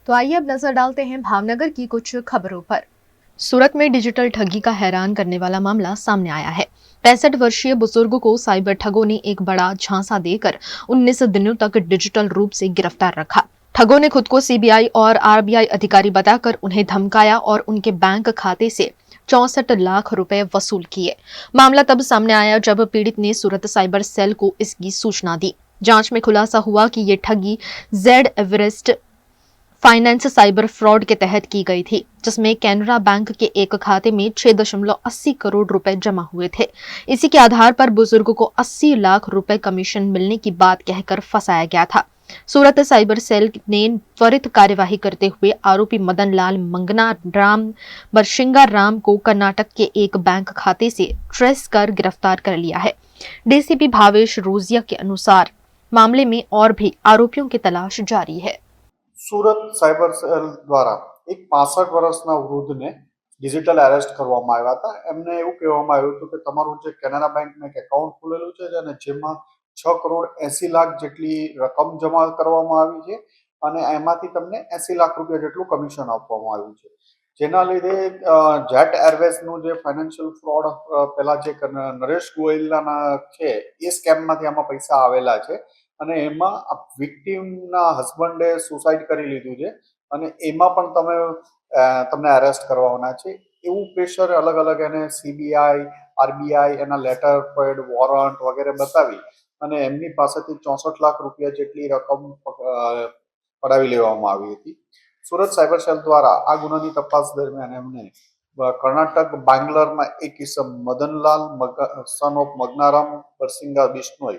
तो आइए अब नजर डालते हैं भावनगर की कुछ खबरों पर। सूरत में डिजिटल ठगी का हैरान करने वाला मामला सामने आया है। 65 वर्षीय बुजुर्ग को साइबर ठगों ने एक बड़ा झांसा देकर 19 दिनों तक डिजिटल रूप से गिरफ्तार रखा। ठगों ने खुद को सीबीआई और आरबीआई अधिकारी बताकर उन्हें धमकाया और उनके बैंक खाते से 64 लाख रुपए वसूल किए। मामला तब सामने आया जब पीड़ित ने सूरत साइबर सेल को इसकी सूचना दी। जांच में खुलासा हुआ कि ये ठगी Z Everest finance cyber fraud के तहत की गई थी, जिसमें कैनरा बैंक के एक खाते में 6.80 करोड़ रुपए जमा हुए थे। इसी के आधार पर बुजुर्ग को 80 लाख रुपए कमीशन मिलने की बात कहकर फंसाया गया था। सूरत साइबर सेल ने त्वरित कार्यवाही करते हुए आरोपी मदन लाल मंगना राम बरशिंगा राम को कर्नाटक के एक बैंक खाते से ट्रेस कर गिरफ्तार कर लिया है। डीसीपी भावेश रोजिया के अनुसार मामले में और भी आरोपियों की तलाश जारी है। સુરત સાયબર સેલ દ્વારા એક 65 વર્ષના વૃદ્ધને ડિજિટલ એરેસ્ટ કરવામાં આવ્યા હતા. એમને એવું કહેવામાં આવ્યું હતું કે તમારું જે કેનરા બેંકમાં એક એકાઉન્ટ ખોલેલું છે અને જેમાં 6 કરોડ 80 લાખ જેટલી રકમ જમા કરવામાં આવી છે અને એમાંથી તમને 80 લાખ રૂપિયા જેટલું કમિશન આપવામાં આવ્યું છે. જેના લીધે જેટ એરવેઝનું જે ફાઇનાન્શિયલ ફ્રોડ પેલા જે નરેશ ગોયલના છે એ સ્કેમમાંથી આમાં પૈસા આવેલા છે અને એમાં વિક્ટીમના હસબન્ડે સુસાઇડ કરી લીધું છે અને એમાં પણ તમને અરેસ્ટ કરવાના છે એવું પ્રેશર અલગ અલગ એને સીબીઆઈ આરબીઆઈ એના લેટર પેડ વોરંટ વગેરે બતાવી અને એમની પાસેથી 64 લાખ રૂપિયા જેટલી રકમ પડાવી લેવામાં આવી હતી. સુરત સાયબર સેલ દ્વારા આ ગુનાની તપાસ દરમિયાન એમને કર્ણાટક બાંગ્લોરમાં એક ઇસમ મદનલાલ સન ઓફ મગનારામ બરસિંગા બિશ્નોઈ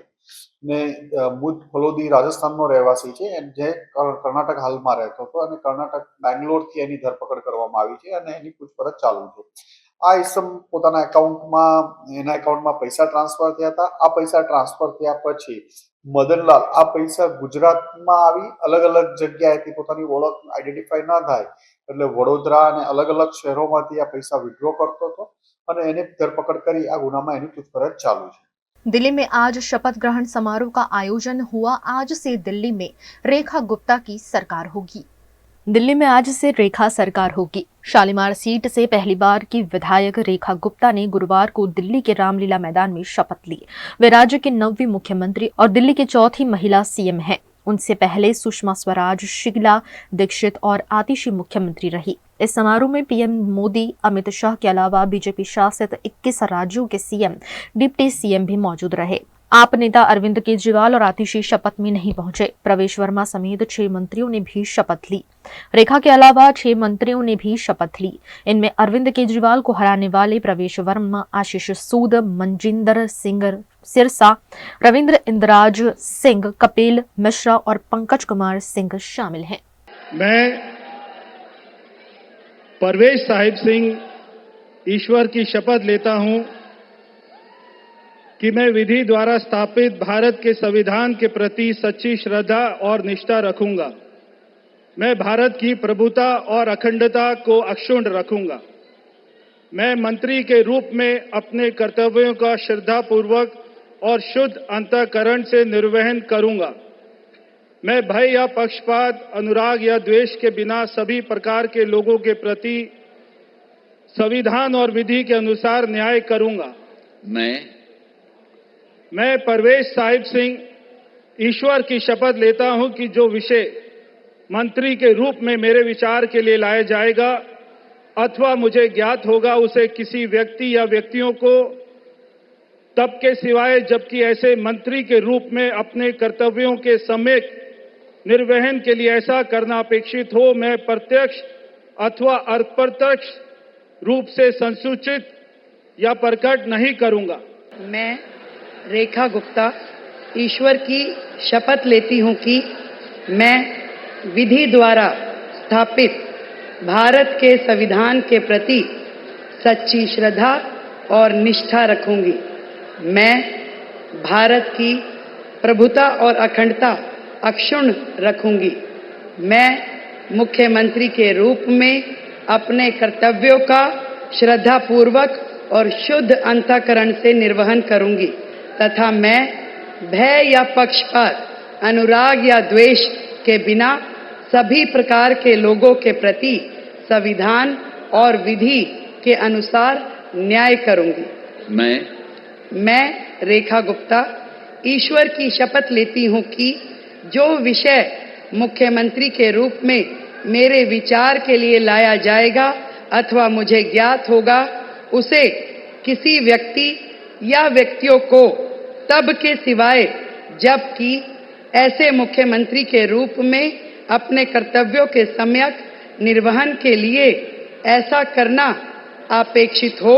ને બુધ ફલોદી રાજસ્થાનનો રહેવાસી છે જે કર્ણાટક હાલમાં રહેતો હતો અને કર્ણાટક બેંગ્લોરથી એની ધરપકડ કરવામાં આવી છે અને એની પૂછપરછ ચાલુ છે. આ ઇસમ પોતાના એના એકાઉન્ટમાં પૈસા ટ્રાન્સફર થયા હતા. આ પૈસા ટ્રાન્સફર થયા પછી મદનલાલ આ પૈસા ગુજરાતમાં આવી અલગ અલગ જગ્યાએથી પોતાની ઓળખ આઈડેન્ટિફાઈ ન થાય એટલે વડોદરા અને અલગ અલગ શહેરોમાંથી આ પૈસા વિથડ્રો કરતો હતો અને એની ધરપકડ કરી આ ગુનામાં એની પૂછપરછ ચાલુ છે. दिल्ली में आज शपथ ग्रहण समारोह का आयोजन हुआ। आज से दिल्ली में रेखा गुप्ता की सरकार होगी। दिल्ली में आज से रेखा सरकार होगी। शालीमार सीट से पहली बार की विधायक रेखा गुप्ता ने गुरुवार को दिल्ली के रामलीला मैदान में शपथ ली। वे राज्य के 9वीं मुख्यमंत्री और दिल्ली की चौथी महिला सीएम हैं। उनसे पहले सुषमा स्वराज, शीला दीक्षित और आतिशी मुख्यमंत्री रही। इस समारोह में पीएम मोदी, अमित शाह के अलावा बीजेपी शासित 21 राज्यों के सीएम, डिप्टी सीएम भी मौजूद रहे। आप नेता अरविंद केजरीवाल और आतिशी शपथ में नहीं पहुंचे। प्रवेश वर्मा समेत 6 मंत्रियों ने भी शपथ ली। रेखा के अलावा 6 मंत्रियों ने भी शपथ ली। इनमें अरविंद केजरीवाल को हराने वाले प्रवेश वर्मा, आशीष सूद, मनजिंदर सिंह सिरसा, रविंद्र इंद्राज सिंह, कपिल मिश्रा और पंकज कुमार सिंह शामिल हैं। मैं परवेश साहिब सिंह ईश्वर की शपथ लेता हूं कि मैं विधि द्वारा स्थापित भारत के संविधान के प्रति सच्ची श्रद्धा और निष्ठा रखूंगा। मैं भारत की प्रभुता और अखंडता को अक्षुण्ण रखूंगा। मैं मंत्री के रूप में अपने कर्तव्यों का श्रद्धापूर्वक और शुद्ध अंतःकरण से निर्वहन करूंगा। मैं भय या पक्षपात, अनुराग या द्वेष के बिना सभी प्रकार के लोगों के प्रति संविधान और विधि के अनुसार न्याय करूंगा। मैं परवेश साहिब सिंह ईश्वर की शपथ लेता हूं कि जो विषय मंत्री के रूप में मेरे विचार के लिए लाया जाएगा अथवा मुझे ज्ञात होगा उसे किसी व्यक्ति या व्यक्तियों को तब के सिवाय जबकि ऐसे मंत्री के रूप में अपने कर्तव्यों के सम्यक निर्वहन के लिए ऐसा करना अपेक्षित हो, मैं प्रत्यक्ष अथवा अप्रत्यक्ष रूप से संसूचित या प्रकट नहीं करूंगा। मैं रेखा गुप्ता ईश्वर की शपथ लेती हूं कि मैं विधि द्वारा स्थापित भारत के संविधान के प्रति सच्ची श्रद्धा और निष्ठा रखूंगी। मैं भारत की प्रभुता और अखंडता अक्षुण्ण रखूंगी। मैं मुख्यमंत्री के रूप में अपने कर्तव्यों का श्रद्धापूर्वक और शुद्ध अंतःकरण से निर्वहन करूंगी तथा मैं भय या पक्षपात, अनुराग या द्वेष के बिना सभी प्रकार के लोगों के प्रति संविधान और विधि के अनुसार न्याय करूंगी। मैं रेखा गुप्ता ईश्वर की शपथ लेती हूं कि जो विषय मुख्यमंत्री के रूप में मेरे विचार के लिए लाया जाएगा अथवा मुझे ज्ञात होगा, उसे किसी व्यक्ति या व्यक्तियों को तब के सिवाय जबकि ऐसे मुख्यमंत्री के रूप में अपने कर्तव्यों के सम्यक निर्वहन के लिए ऐसा करना अपेक्षित हो,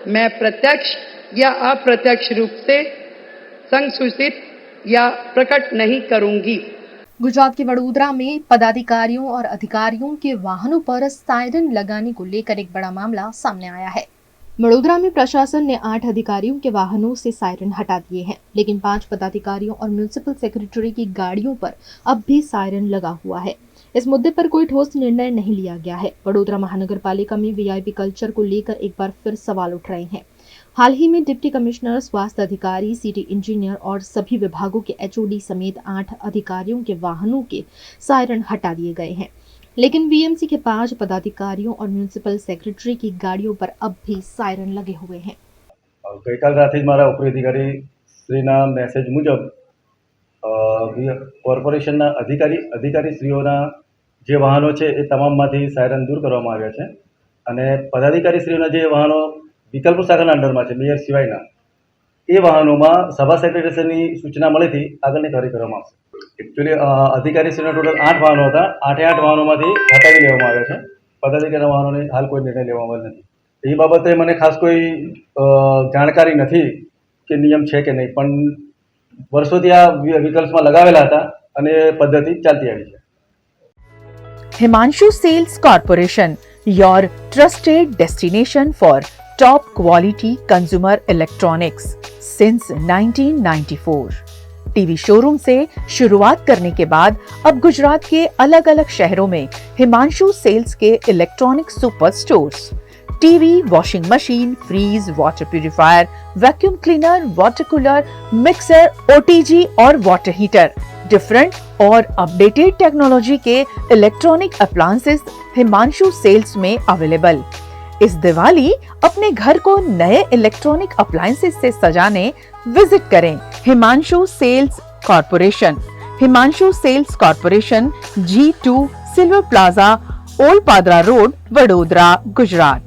मैं प्रत्यक्ष या अप्रत्यक्ष रूप से संसूचित या प्रकट नहीं करूंगी। गुजरात के वडोदरा में पदाधिकारियों और अधिकारियों के वाहनों पर सायरन लगाने को लेकर एक बड़ा मामला सामने आया है। वडोदरा में प्रशासन ने 8 अधिकारियों के वाहनों से सायरन हटा दिए हैं, लेकिन 5 पदाधिकारियों और म्युनिसिपल सेक्रेटरी की गाड़ियों पर अब भी सायरन लगा हुआ है। इस मुद्दे पर कोई ठोस निर्णय नहीं लिया गया है। वडोदरा महानगर पालिका में वीआईपी कल्चर को लेकर एक बार फिर सवाल उठ रहे हैं। हाल ही में डिप्टी कमिश्नर, स्वास्थ्य अधिकारी, सिटी इंजीनियर और सभी विभागों के एचओडी समेत 8 अधिकारियों के वाहनों के सायरन हटा दिए गए हैं, लेकिन वीएमसी के 5 पदाधिकारियों और म्युनिसिपल सेक्रेटरी की गाड़ियों पर अब भी सायरन लगे हुए हैं। गईकाल रात मारा उपरी अधिकारी श्रीना मेसेज मुजब कोर्पोरेशनना अधिकारीश्रीओना जे वाहनों है ए तमाममांथी सायरन दूर करवामां आव्या छे अने पदाधिकारीश्रीओना जे वाहनों विकल्प शाखाना अंडरमां छे मेयर सिवायना ए वाहनों में सभा सेक्रेटरीश्रीनी सूचना मळीथी आगळनी कार्य करवामां आवशे। एक्चुअली अधिकारीश्रीना टोटल 8 वाहनों हता, 8 वाहनोमांथी हटावी लेवामां आव्या छे। पदाधिकारी वाहनों ने हाल कोई निर्णय लेवामां नथी। ए बाबते मने खास कोई जाणकारी नथी के नियम छे के नहीं, पण वर्षोथी आ विकल्पमां लगावेला हता अने पद्धति चालती आवी छे। Himanshu Sales Corporation, your trusted destination for top quality consumer electronics since 1994। TV showroom से शुरुआत करने के बाद अब गुजरात के अलग अलग शहरों में हिमांशु सेल्स के electronic super stores, TV, washing machine, fridge, water purifier, vacuum cleaner, water cooler, mixer, OTG और वाटर हीटर, डिफरेंट और अपडेटेड टेक्नोलॉजी के इलेक्ट्रॉनिक अप्लायंसेस हिमांशु सेल्स में अवेलेबल। इस दिवाली अपने घर को नए इलेक्ट्रॉनिक अप्लायंसेस से सजाने विजिट करें Himanshu sales corporation. Himanshu sales corporation, G2 silver plaza, old Padra road, Vadodara, Gujarat.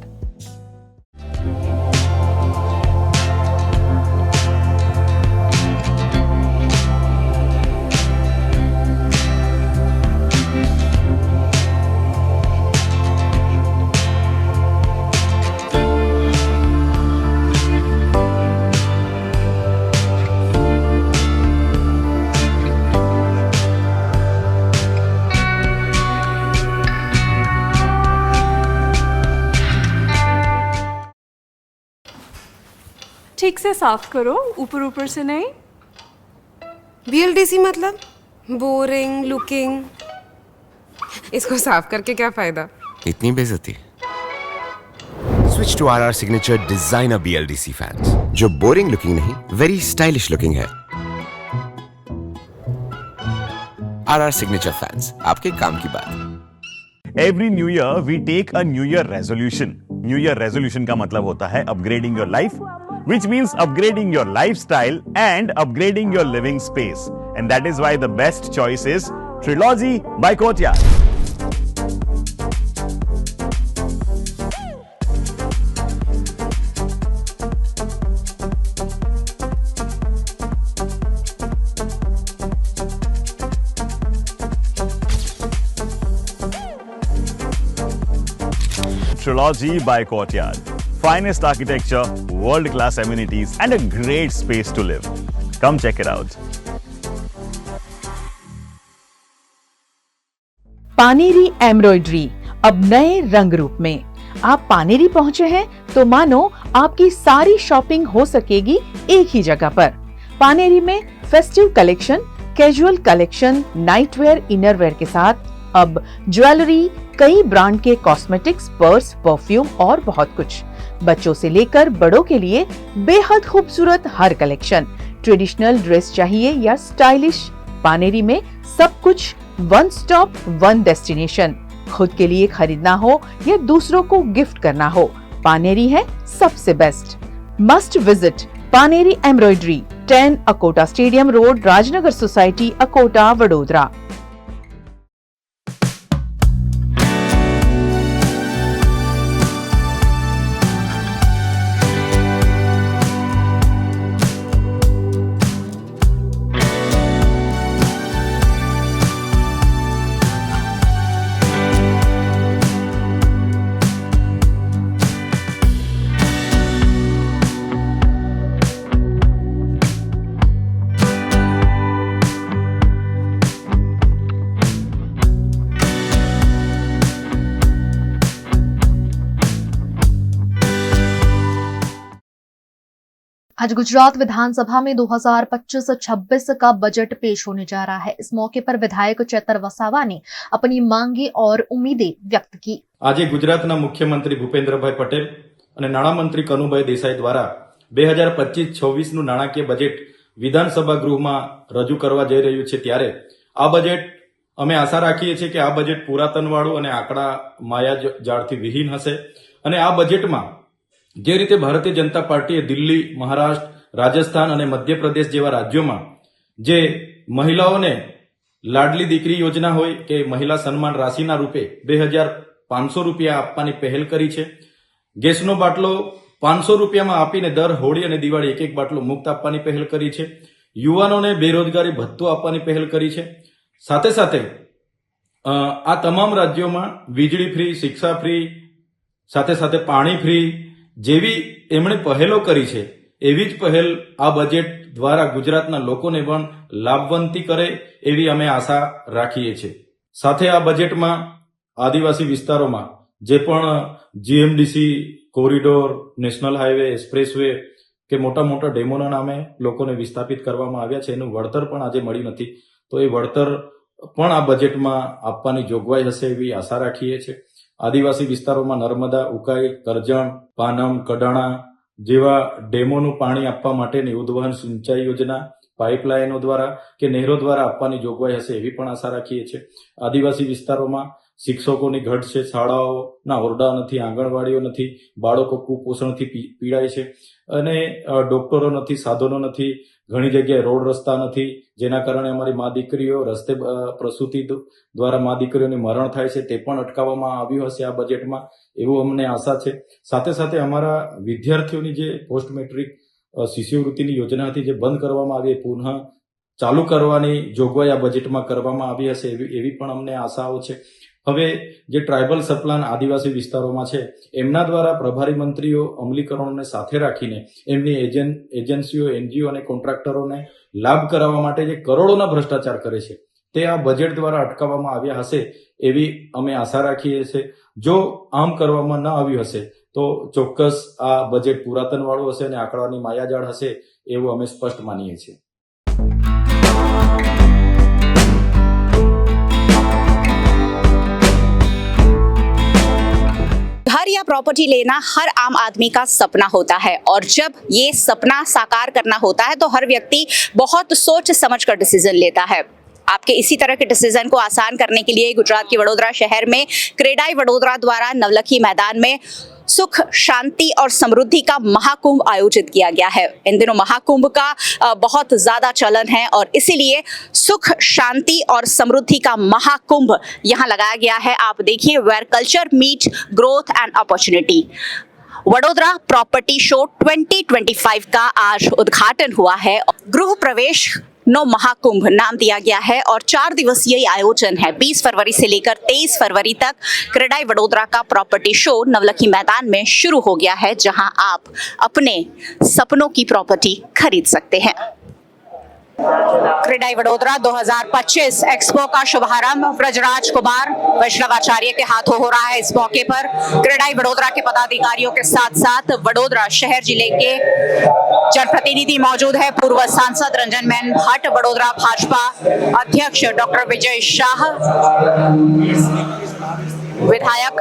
ठीक से साफ करो, ऊपर ऊपर से नहीं। बीएलडीसी मतलब बोरिंग लुकिंग, इसको साफ करके क्या फायदा? इतनी बेइज्जती। Switch to RR signature designer BLDC fans, जो बोरिंग लुकिंग नहीं, वेरी स्टाइलिश लुकिंग है। आरआर सिग्नेचर फैंस, आपके काम की बात। Every new year we take a new year resolution. New year resolution का मतलब होता है upgrading your life, which means upgrading your lifestyle and upgrading your living space. And that is why the best choice is Trilogy by Courtyard. Trilogy by Courtyard. Finest architecture, world-class amenities, and a great space to live. Come check it out. Paneri embroidery अब नए रंग रूप में। आप पानेरी पहुंचे हैं तो मानो आपकी सारी शॉपिंग हो सकेगी एक ही जगह पर। पानेरी में festive collection, casual collection, nightwear, innerwear के साथ अब ज्वेलरी, कई ब्रांड के कॉस्मेटिक्स, पर्स, परफ्यूम और बहुत कुछ। बच्चों से लेकर बड़ों के लिए बेहद खूबसूरत हर कलेक्शन। ट्रेडिशनल ड्रेस चाहिए या स्टाइलिश, पानेरी में सब कुछ वन स्टॉप वन डेस्टिनेशन। खुद के लिए खरीदना हो या दूसरों को गिफ्ट करना हो, पानेरी है सबसे best. Must visit Paneri embroidery, 10 Akota stadium road, Rajnagar society, Akota, Vadodara. आज गुजरात विधानसभा में 2025-26 का बजट पेश होने जा रहा है। इस मौके पर विधायक चेतर वसावा ने अपनी मांगे और उम्मीदें व्यक्त की। આજે ગુજરાતના મુખ્યમંત્રી ભૂપેન્દ્રભાઈ પટેલ અને નાણામંત્રી કનુભાઈ દેસાઈ દ્વારા 2025-26 નું નાણાકીય બજેટ વિધાનસભા ગૃહમાં રજૂ કરવા જઈ રહ્યું છે, ત્યારે આ બજેટ અમે આશા રાખીએ છીએ કે આ બજેટ પુરાતનવાળું અને આંકડા માયાજાળથી વિહીન હશે અને આ બજેટમાં જે રીતે ભારતીય જનતા પાર્ટીએ દિલ્હી, મહારાષ્ટ્ર, રાજસ્થાન અને મધ્યપ્રદેશ જેવા રાજ્યોમાં જે મહિલાઓને લાડલી દીકરી યોજના હોય કે મહિલા સન્માન રાશિના રૂપે 2,500 રૂપિયા આપવાની પહેલ કરી છે, ગેસનો બાટલો 500 રૂપિયામાં આપીને દર હોળી અને દિવાળી એક બાટલો મુક્ત આપવાની પહેલ કરી છે, યુવાનોને બેરોજગારી ભથ્થું આપવાની પહેલ કરી છે, સાથે સાથે આ તમામ રાજ્યોમાં વીજળી ફ્રી, શિક્ષા ફ્રી, સાથે સાથે પાણી ફ્રી જેવી એમણે પહેલો કરી છે, એવી જ પહેલ આ બજેટ દ્વારા ગુજરાતના લોકોને પણ લાભવંતી કરે એવી અમે આશા રાખીએ છીએ। સાથે આ બજેટમાં આદિવાસી વિસ્તારોમાં જે પણ GMDC, corridor, national highway, expressway કે મોટા મોટા ડેમોના નામે લોકોને વિસ્થાપિત કરવામાં આવ્યા છે, એનું વળતર પણ આજે મળી નથી, તો એ વળતર પણ આ બજેટમાં આપવાની જોગવાઈ હશે એવી આશા રાખીએ છીએ। આદિવાસી વિસ્તારોમાં નર્મદા, ઉકાઈ, કરજણ, પાનમ, કડાણા જેવા ડેમોનું પાણી આપવા માટેની ઉદ્વહન સિંચાઈ યોજના પાઇપલાઇનો દ્વારા કે નહેરો દ્વારા આપવાની જોગવાઈ હશે એવી પણ આશા રાખીએ છીએ। આદિવાસી વિસ્તારોમાં શિક્ષકોની ઘટ છે, શાળાઓના ઓરડા નથી, આંગણવાડીઓ નથી, બાળકો કુપોષણથી પીડાય છે અને ડોક્ટરો નથી, સાધનો નથી, ઘણી જગ્યાએ રોડ રસ્તા નથી, જેના કારણે અમારી મા દીકરીઓ રસ્તે પ્રસૂતિ દ્વારા મા દીકરીઓને મરણ થાય છે, તે પણ અટકાવવામાં આવ્યું હશે આ બજેટમાં એવું અમને આશા છે। સાથે સાથે અમારા વિદ્યાર્થીઓની જે પોસ્ટ મેટ્રિક શિષ્યવૃત્તિની યોજના હતી જે બંધ કરવામાં આવી, પુનઃ ચાલુ કરવાની જોગવાઈ આ બજેટમાં કરવામાં આવી હશે એવી પણ અમને આશાઓ છે। હવે જે ટ્રાઇબલ સપ્લાન આદિવાસી વિસ્તારોમાં છે એમના દ્વારા પ્રભારી મંત્રીઓ અમલીકરણોને સાથે રાખીને એમની એજન્સીઓ, એનજીઓ અને કોન્ટ્રાક્ટરોને લાભ કરાવવા માટે જે કરોડોના ભ્રષ્ટાચાર કરે છે તે આ બજેટ દ્વારા અટકાવવામાં આવ્યા હશે એવી અમે આશા રાખીએ છીએ। જો આમ કરવામાં ન આવ્યું હશે તો ચોક્કસ આ બજેટ પુરાતનવાળું હશે અને આંકડાની માયાજાળ હશે એવું અમે સ્પષ્ટ માનીએ છીએ। घर या प्रॉपर्टी लेना हर आम आदमी का सपना होता है और जब ये सपना साकार करना होता है तो हर व्यक्ति बहुत सोच समझ कर डिसीजन लेता है। आपके इसी तरह के डिसीजन को आसान करने के लिए गुजरात के वडोदरा शहर में क्रेडाई वडोदरा द्वारा नवलखी मैदान में सुख, शांति और समृद्धि का महाकुंभ आयोजित किया गया है। इन दिनों महाकुंभ का बहुत ज्यादा चलन है और इसीलिए सुख, शांति और समृद्धि का महाकुंभ यहाँ लगाया गया है। आप देखिए, where culture meet growth and opportunity. Vadodara property show 2025 का आज उद्घाटन हुआ है। गृह प्रवेश नो महाकुंभ नाम दिया गया है और 4 दिवसीय आयोजन है। 20 फरवरी से लेकर 23 फरवरी तक क्रेडाई वडोदरा का प्रॉपर्टी शो नवलखी मैदान में शुरू हो गया है, जहां आप अपने सपनों की प्रॉपर्टी खरीद सकते हैं। क्रेडाई वडोदरा 2025 एक्सपो का शुभारंभ ब्रजराज कुमार वैष्णवाचार्य के हाथों हो रहा है। इस मौके पर क्रेडाई वडोदरा के पदाधिकारियों के साथ साथ वडोदरा शहर जिले के जनप्रतिनिधि मौजूद है। पूर्व सांसद रंजन मैन भट्ट, वडोदरा भाजपा अध्यक्ष डॉक्टर विजय शाह, विधायक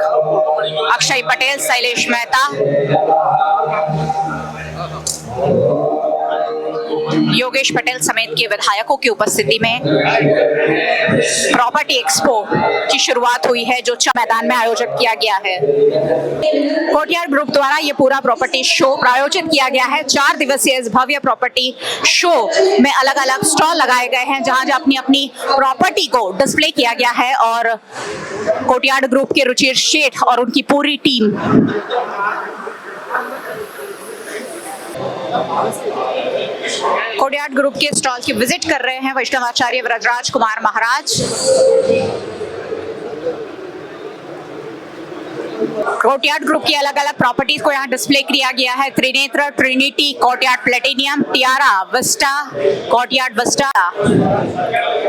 अक्षय पटेल, शैलेश मेहता, योगेश पटेल समेत के विधायकों की उपस्थिति में प्रॉपर्टी एक्सपो की शुरुआत हुई है, जो मैदान में आयोजित किया गया है। कोर्टयार्ड ग्रुप द्वारा ये पूरा प्रॉपर्टी शो प्रायोजित किया गया है। 4 दिवसीय इस भव्य प्रॉपर्टी शो में अलग अलग स्टॉल लगाए गए हैं, जहां अपनी अपनी प्रॉपर्टी को डिस्प्ले किया गया है। और कोर्टयार्ड ग्रुप के रुचिर शेठ और उनकी पूरी टीम कोर्टयार्ड ग्रुप के स्टॉल की विजिट कर रहे हैं। वैष्णवाचार्य व्रजराज कुमार महाराज कोर्टयार्ड ग्रुप की अलग अलग प्रॉपर्टीज को यहाँ डिस्प्ले किया गया है। Trinetra, Trinity, courtyard platinum, Tiara, Vista, courtyard Vista,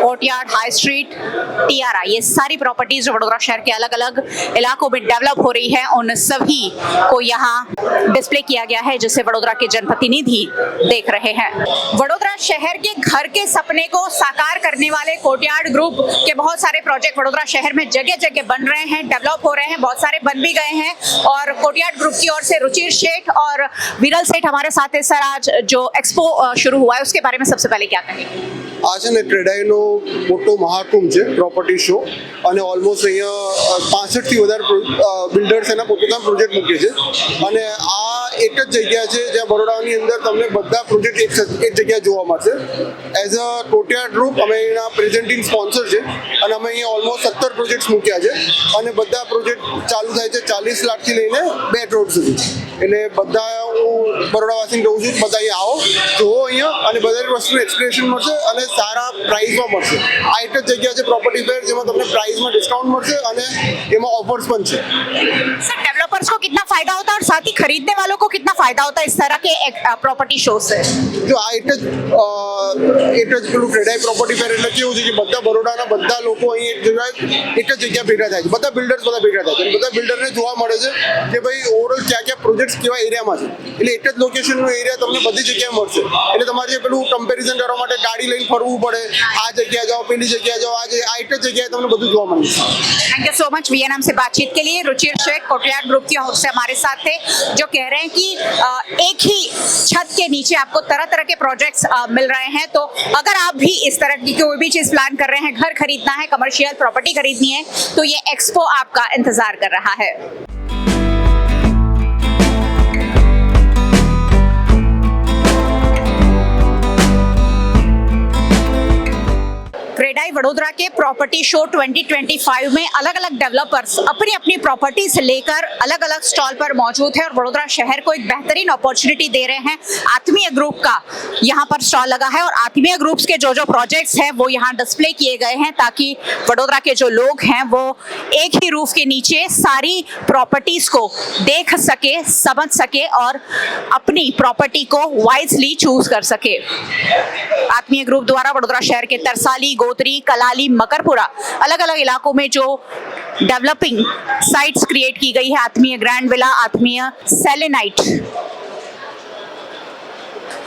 courtyard high street, Tiara, ये सारी प्रॉपर्टीज जो वडोदरा शहर के अलग अलग इलाकों में डेवलप हो रही है, उन सभी को यहाँ डिस्प्ले किया गया है, जिसे वडोदरा के जनप्रतिनिधि देख रहे हैं। वडोदरा शहर के घर के सपने को साकार करने वाले कोर्टयार्ड ग्रुप के बहुत सारे प्रोजेक्ट वडोदरा शहर में जगह जगह बन रहे हैं, डेवलप हो रहे हैं, बहुत सारे बन भी गए हैं। और कोर्टयार्ड ग्रुप की ओर से रुचिर शेठ और विरल सेठ हमारे साथ है। सर, आज जो एक्सपो शुरू हुआ है उसके बारे में सबसे पहले क्या कहेंगे? आज है ट्रेडाईनो मोटो महाकुंभ છે પ્રોપર્ટી શો, અને ઓલમોસ્ટ અહીંયા 65 થી વધારે બિલ્ડર્સ એના પોતાના પ્રોજેક્ટ મૂકે છે, અને આ એક જ જગ્યા છે જ્યાં બરોડાની અંદર તમને બધા પ્રોજેક્ટ એક જગ્યાએ જોવા મળશે. એઝ અ કોર્ટયાર્ડ ગ્રુપ અમે એના પ્રેઝન્ટિંગ સ્પોન્સર છે, અને અમે અહીંયા ઓલમોસ્ટ 17 પ્રોજેક્ટ્સ મૂક્યા છે, અને બધા પ્રોજેક્ટ ચાલુ થાય છે 40 લાખથી લઈને 2 કરોડ સુધી. એટલે બધા હું બરોડાવાસીને કહું છું, બધા અહીંયા આવો, જોવો અહીંયા, અને બધા વસ્તુનું એક્સપ્લેનેશન મળશે અને સારા પ્રાઇસમાં મળશે. આ એક જ જગ્યા છે પ્રોપર્ટી ફેર જેમાં તમને પ્રાઇસમાં ડિસ્કાઉન્ટ મળશે અને એમાં ઓફર્સ પણ છે. सर, डेवलपर्स को कितना फायदा होता है और साथ ही खरीदने वालों को कितना फायदा होता है इस तरह के प्रॉपर्टी शो से? જો આ એક જ પેલું ટ્રેડાઈ પ્રોપર્ટી ફેર એટલે કેવું છે કે બધા બરોડાના બધા લોકો અહીં એક જ જગ્યા ભેગા થાય છે, બધા બિલ્ડર્સ બધા ભેગા થાય છે, અને બધા બિલ્ડરને જોવા મળે છે કે ભાઈ ઓવરઓલ ક્યાં ક્યાં પ્રોજેક્ટ્સ કેવા એરિયામાં છે. એટલે એક જ લોકેશનનો એરિયા તમને બધી જગ્યાએ મળશે. એટલે તમારે જે પેલું કમ્પેરિઝન કરવા માટે ગાડી લઈને ફરવું પડે, આ જગ્યાએ જાઓ, પેલી જગ્યાએ જાઓ, આ એક જ જગ્યાએ તમને બધું જોવા મળે છે. Thank you so much VNM से बातचीत के लिए। रुचिर शेख कोर्टयार्ड ग्रुप की ओर से हमारे साथ थे, जो कह रहे हैं कि एक ही छत के नीचे आपको तरह तरह के प्रोजेक्ट्स मिल रहे हैं। तो अगर आप भी इस तरह की कोई भी चीज प्लान कर रहे हैं, घर खरीदना है, कमर्शियल प्रॉपर्टी खरीदनी है, तो ये एक्सपो आपका इंतजार कर रहा है। क्रेडाई वडोदरा के प्रॉपर्टी शो 2025 में अलग अलग डेवलपर्स अपनी अपनी प्रॉपर्टीज लेकर अलग अलग स्टॉल पर मौजूद है और वडोदरा शहर को एक बेहतरीन अपॉर्चुनिटी दे रहे हैं। आत्मीय ग्रुप का यहाँ पर स्टॉल लगा है और आत्मीय ग्रुप्स के जो जो प्रोजेक्ट्स हैं वो यहाँ डिस्प्ले किए गए हैं, ताकि वडोदरा के जो लोग हैं वो एक ही रूफ के नीचे सारी प्रॉपर्टीज को देख सके, समझ सके और अपनी प्रॉपर्टी को वाइजली चूज कर सके। आत्मीय ग्रुप द्वारा वडोदरा शहर के तरसाली, गोत्री, कलाली, मकरपुरा अलग अलग इलाकों में जो डेवलपिंग साइट्स क्रिएट की गई है, आत्मीय ग्रैंड विला, आत्मीय सेलेनाइट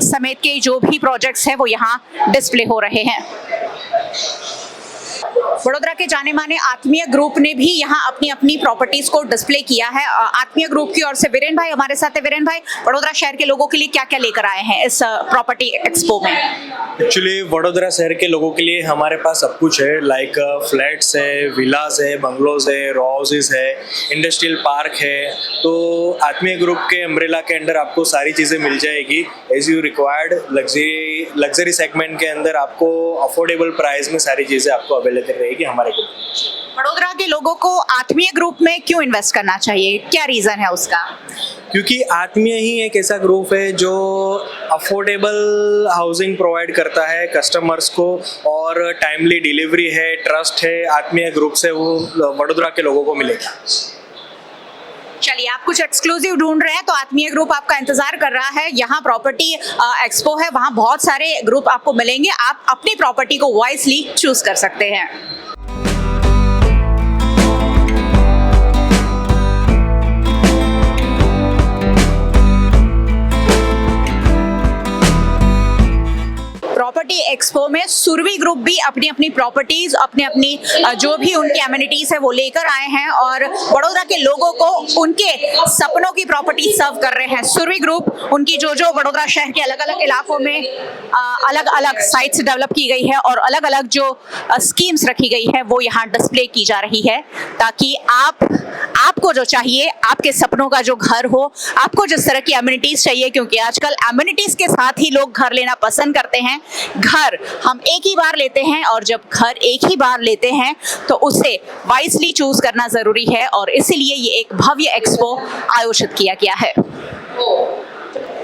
समेत के जो भी प्रोजेक्ट्स हैं वो यहाँ डिस्प्ले हो रहे हैं। वडोदरा के जाने माने आत्मीय ग्रुप ने भी यहाँ अपनी अपनी प्रॉपर्टीज को डिस्प्ले किया है। आत्मीय ग्रुप की ओर से वीरेन भाई हमारे साथ है। वीरेन भाई, वडोदरा शहर के लोगों के लिए क्या क्या लेकर आए हैं इस प्रॉपर्टी एक्सपो में? एक्चुअली वडोदरा शहर के लोगों के लिए हमारे पास सब कुछ है, लाइक फ्लैट्स है, विलास है, बंगलोज है, रो हाउसेस है, इंडस्ट्रियल पार्क है। तो आत्मीय ग्रुप के अम्ब्रेला के अंदर आपको सारी चीज़ें मिल जाएगी as you required. Luxury segment के अंदर आपको अफोर्डेबल प्राइस में सारी चीज़ें आपको अवेलेबल रहेगी हमारे ग्रुप में। वडोदरा के लोगों को आत्मीय ग्रुप में क्यों इन्वेस्ट करना चाहिए, क्या रीजन है उसका? क्योंकि आत्मीय ही एक ऐसा ग्रुप है जो अफोर्डेबल हाउसिंग प्रोवाइड करता है कस्टमर्स को, और टाइमली डिलीवरी है, ट्रस्ट है, आत्मीय ग्रुप से वो वडोदरा के लोगों को मिलेगा। चलिए, आप कुछ एक्सक्लूसिव ढूंढ रहे हैं तो आत्मीय ग्रुप आपका इंतजार कर रहा है। यहाँ प्रॉपर्टी एक्सपो है, वहाँ बहुत सारे ग्रुप आपको मिलेंगे, आप अपनी प्रॉपर्टी को वाइजली चूज कर सकते हैं। प्रॉपर्टी एक्सपो में सुरभि ग्रुप भी अपनी अपनी प्रॉपर्टीज अपनी जो भी उनकी एमिनिटीज है वो लेकर आए हैं और बड़ौदा के लोगों को उनके सपनों की प्रॉपर्टी सर्व कर रहे हैं। सुरभि ग्रुप उनकी जो बड़ौदा शहर के अलग अलग इलाकों में अलग अलग साइट्स डेवलप की गई है और अलग अलग जो स्कीम्स रखी गई है वो यहाँ डिस्प्ले की जा रही है, ताकि आपको जो चाहिए, आपके सपनों का जो घर हो, आपको जिस तरह की एमिनिटीज चाहिए, क्योंकि आजकल एमिनिटीज के साथ ही लोग घर लेना पसंद करते हैं। घर हम एक ही बार लेते हैं और जब घर एक ही बार लेते हैं तो उसे वाइजली चूज करना जरूरी है और इसीलिए ये एक भव्य एक्सपो आयोजित किया गया है।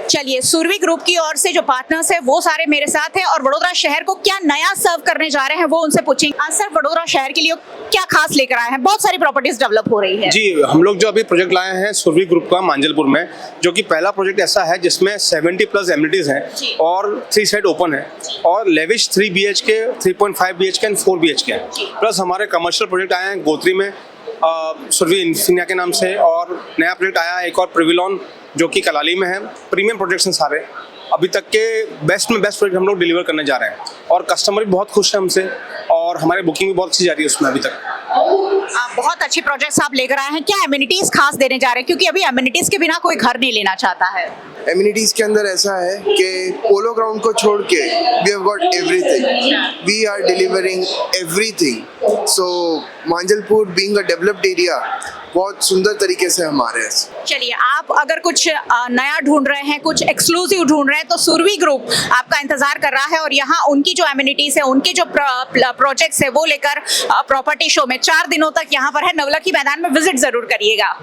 चलिए, सुरभि ग्रुप की ओर से जो पार्टनर्स है वो सारे मेरे साथ हैं और वडोदरा शहर को क्या नया सर्व करने जा रहे हैं वो उनसे पूछेंगे। सर, वडोदरा शहर के लिए क्या खास लेकर आए हैं? बहुत सारी प्रॉपर्टीज डेवलप हो रही है। जी, हम लोग जो अभी प्रोजेक्ट लाए हैं सुरभि ग्रुप का मांजलपुर में, जो कि पहला प्रोजेक्ट ऐसा है जिसमें 70+ एमिनिटीज हैं और 3 साइड ओपन है और lavish 3 BHK, 3.5 BHK and 4 BHK है। प्लस हमारे कमर्शियल प्रोजेक्ट आए हैं गोत्री में सुरभि इंफिनिया के नाम से, और नया प्रोजेक्ट आया है एक और प्रिविलॉन जो कि कलाली में है। प्रीमियम प्रोजेक्ट्स हैं सारे, अभी तक के बेस्ट में बेस्ट प्रोजेक्ट हम लोग डिलीवर करने जा रहे हैं और कस्टमर भी बहुत खुश है हमसे और हमारी बुकिंग भी बहुत अच्छी जा रही है उसमें अभी तक। बहुत अच्छी प्रोजेक्ट्स आप लेकर आए हैं, क्या एमिनिटीज खास देने जा रहे हैं? क्योंकि अभी एमिनिटीज के बिना कोई घर नहीं लेना चाहता है। एमिनिटीज के अंदर ऐसा है कि पोलो ग्राउंड को छोड़ के we have got everything, we are delivering everything. So Manjalpur being a developed area बहुत सुंदर तरीके से हमारे। चलिए, आप अगर कुछ नया ढूंढ रहे हैं, कुछ एक्सक्लूसिव ढूंढ रहे हैं तो सुरभि ग्रुप आपका इंतजार कर रहा है और यहाँ उनकी जो एमिनिटीज है, उनके जो प्रोजेक्ट्स है वो लेकर प्रॉपर्टी शो में 4 दिनों तक यहाँ पर है। नवलखी मैदान में विजिट जरूर करिएगा।